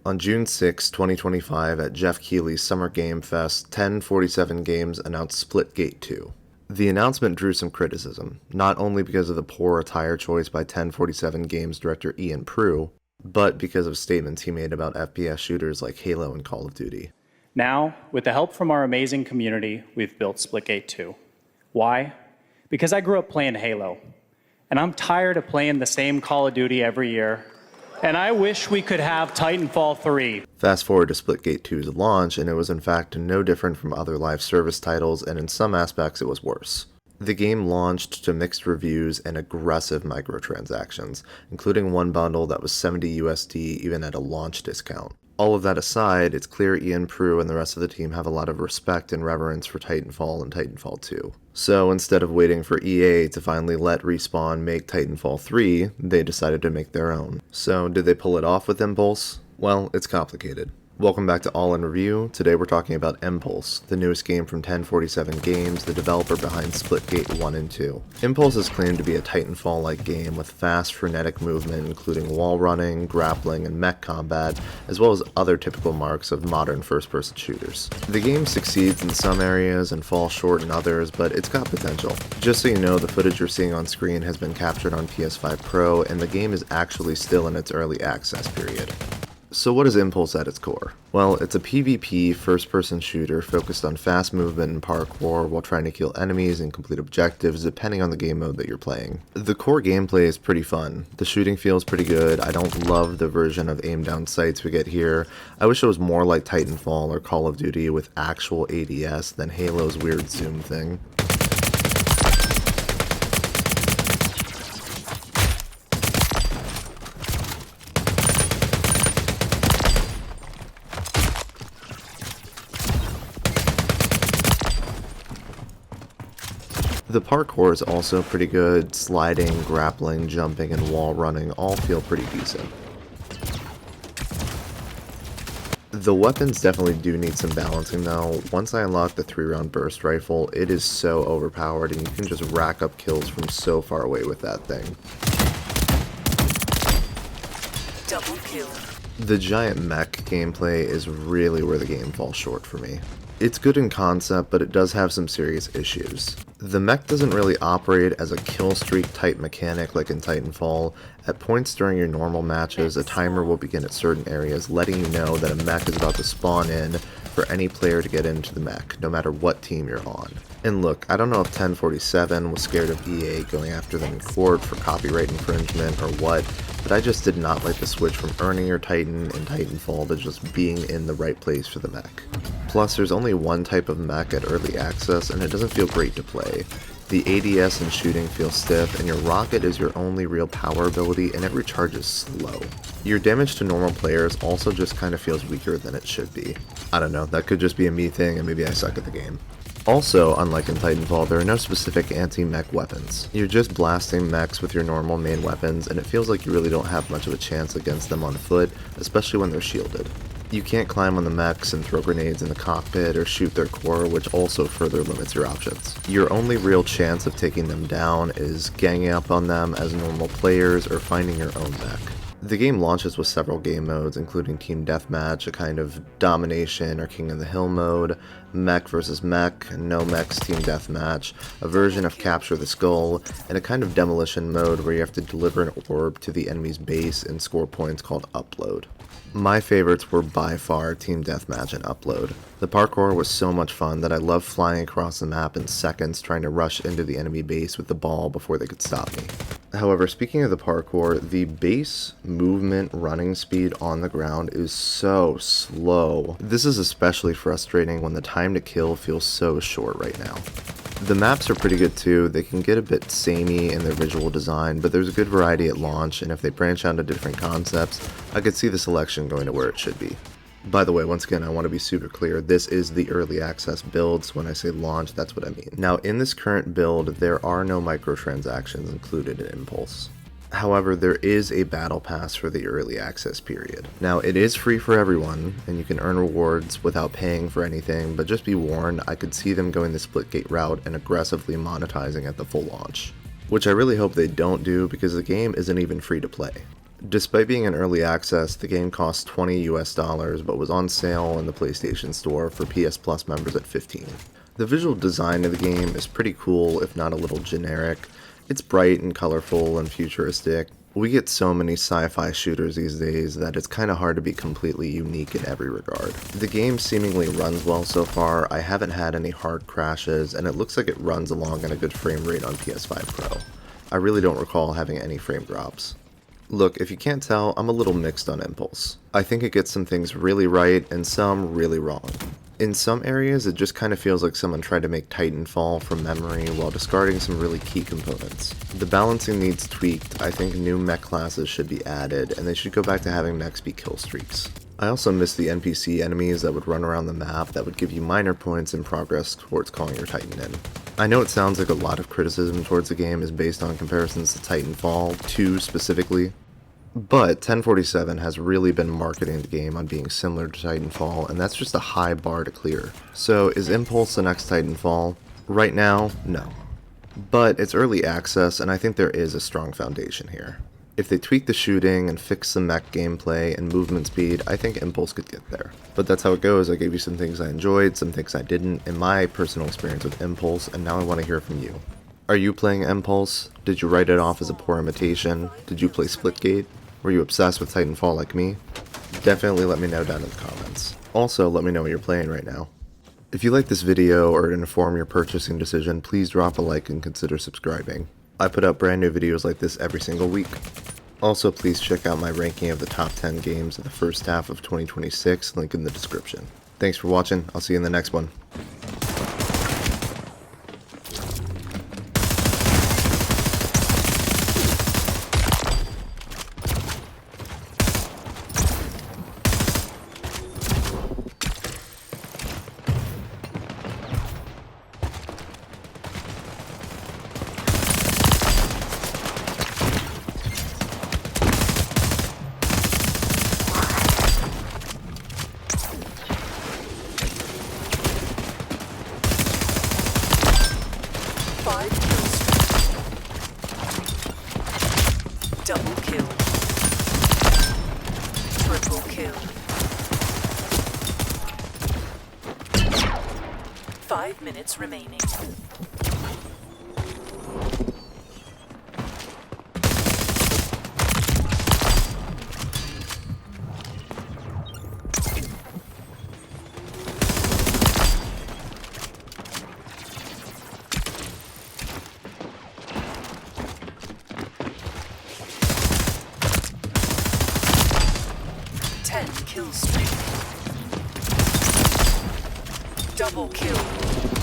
On June 6, 2025, at Jeff Keighley's Summer Game Fest, 1047 Games announced Splitgate 2. The announcement drew some criticism, not only because of the poor attire choice by 1047 Games director Ian Prew, but because of statements he made about FPS shooters like Halo and Call of Duty. Now, with the help from our amazing community, we've built Splitgate 2. Why? Because I grew up playing Halo, and I'm tired of playing the same Call of Duty every year, and I wish we could have Titanfall 3. Fast forward to Splitgate 2's launch, and it was in fact no different from other live service titles, and in some aspects it was worse. The game launched to mixed reviews and aggressive microtransactions, including one bundle that was 70 USD even at a launch discount. All of that aside, it's clear Ian Prew and the rest of the team have a lot of respect and reverence for Titanfall and Titanfall 2. So instead of waiting for EA to finally let Respawn make Titanfall 3, they decided to make their own. So did they pull it off with Empulse? Well, it's complicated. Welcome back to All in Review. Today we're talking about Empulse, the newest game from 1047 Games, the developer behind Splitgate 1 and 2. Empulse is claimed to be a Titanfall-like game with fast, frenetic movement, including wall running, grappling, and mech combat, as well as other typical marks of modern first-person shooters. The game succeeds in some areas and falls short in others, but it's got potential. Just so you know, the footage you're seeing on screen has been captured on PS5 Pro, and the game is actually still in its early access period. So what is Empulse at its core? Well, it's a PvP first-person shooter focused on fast movement and parkour while trying to kill enemies and complete objectives depending on the game mode that you're playing. The core gameplay is pretty fun. The shooting feels pretty good. I don't love the version of aim-down sights we get here. I wish it was more like Titanfall or Call of Duty with actual ADS than Halo's weird zoom thing. The parkour is also pretty good. Sliding, grappling, jumping, and wall running all feel pretty decent. The weapons definitely do need some balancing though. Once I unlock the 3-round burst rifle, it is so overpowered and you can just rack up kills from so far away with that thing. Double kill. The giant mech gameplay is really where the game falls short for me. It's good in concept, but it does have some serious issues. The mech doesn't really operate as a kill streak type mechanic like in Titanfall. At points during your normal matches, a timer will begin at certain areas, letting you know that a mech is about to spawn in for any player to get into the mech, no matter what team you're on. And look, I don't know if 1047 was scared of EA going after them in court for copyright infringement or what, but I just did not like the switch from earning your Titan in Titanfall to just being in the right place for the mech. Plus, there's only one type of mech at early access, and it doesn't feel great to play. The ADS and shooting feel stiff, and your rocket is your only real power ability, and it recharges slow. Your damage to normal players also just kind of feels weaker than it should be. I don't know, that could just be a me thing, and maybe I suck at the game. Also, unlike in Titanfall, there are no specific anti-mech weapons. You're just blasting mechs with your normal main weapons, and it feels like you really don't have much of a chance against them on foot, especially when they're shielded. You can't climb on the mechs and throw grenades in the cockpit or shoot their core, which also further limits your options. Your only real chance of taking them down is ganging up on them as normal players or finding your own mech. The game launches with several game modes, including Team Deathmatch, a kind of domination or King of the Hill mode, Mech vs. Mech, No Mechs Team Deathmatch, a version of Capture the Skull, and a kind of demolition mode where you have to deliver an orb to the enemy's base and score points called Upload. My favorites were by far Team Deathmatch and Upload. The parkour was so much fun that I loved flying across the map in seconds trying to rush into the enemy base with the ball before they could stop me. However, speaking of the parkour, the base movement running speed on the ground is so slow. This is especially frustrating when the time to kill feels so short right now. The maps are pretty good too. They can get a bit samey in their visual design, but there's a good variety at launch, and if they branch out into different concepts, I could see the selection going to where it should be. By the way, once again, I want to be super clear, this is the early access build, so when I say launch, that's what I mean. Now, in this current build, there are no microtransactions included in Empulse. However, there is a battle pass for the early access period. Now, it is free for everyone, and you can earn rewards without paying for anything, but just be warned, I could see them going the Splitgate route and aggressively monetizing at the full launch. Which I really hope they don't do, because the game isn't even free to play. Despite being in early access, the game cost $20 US but was on sale in the PlayStation Store for PS Plus members at $15. The visual design of the game is pretty cool, if not a little generic. It's bright and colorful and futuristic. We get so many sci-fi shooters these days that it's kinda hard to be completely unique in every regard. The game seemingly runs well so far. I haven't had any hard crashes, and it looks like it runs along at a good frame rate on PS5 Pro. I really don't recall having any frame drops. Look, if you can't tell, I'm a little mixed on Empulse. I think it gets some things really right and some really wrong. In some areas, it just kind of feels like someone tried to make Titanfall from memory while discarding some really key components. The balancing needs tweaked. I think new mech classes should be added, and they should go back to having mechs be kill streaks. I also miss the NPC enemies that would run around the map that would give you minor points in progress towards calling your Titan in. I know it sounds like a lot of criticism towards the game is based on comparisons to Titanfall 2 specifically, but 1047 has really been marketing the game on being similar to Titanfall, and that's just a high bar to clear. So is Empulse the next Titanfall? Right now, no. But it's early access, and I think there is a strong foundation here. If they tweak the shooting and fix some mech gameplay and movement speed, I think Empulse could get there. But that's how it goes. I gave you some things I enjoyed, some things I didn't, in my personal experience with Empulse, and now I want to hear from you. Are you playing Empulse? Did you write it off as a poor imitation? Did you play Splitgate? Were you obsessed with Titanfall like me? Definitely let me know down in the comments. Also, let me know what you're playing right now. If you like this video or to inform your purchasing decision, please drop a like and consider subscribing. I put out brand new videos like this every single week. Also, please check out my ranking of the top 10 games of the first half of 2026, link in the description. Thanks for watching, I'll see you in the next one. Double kill. Triple kill. 5 minutes remaining. Kill streak. Double kill.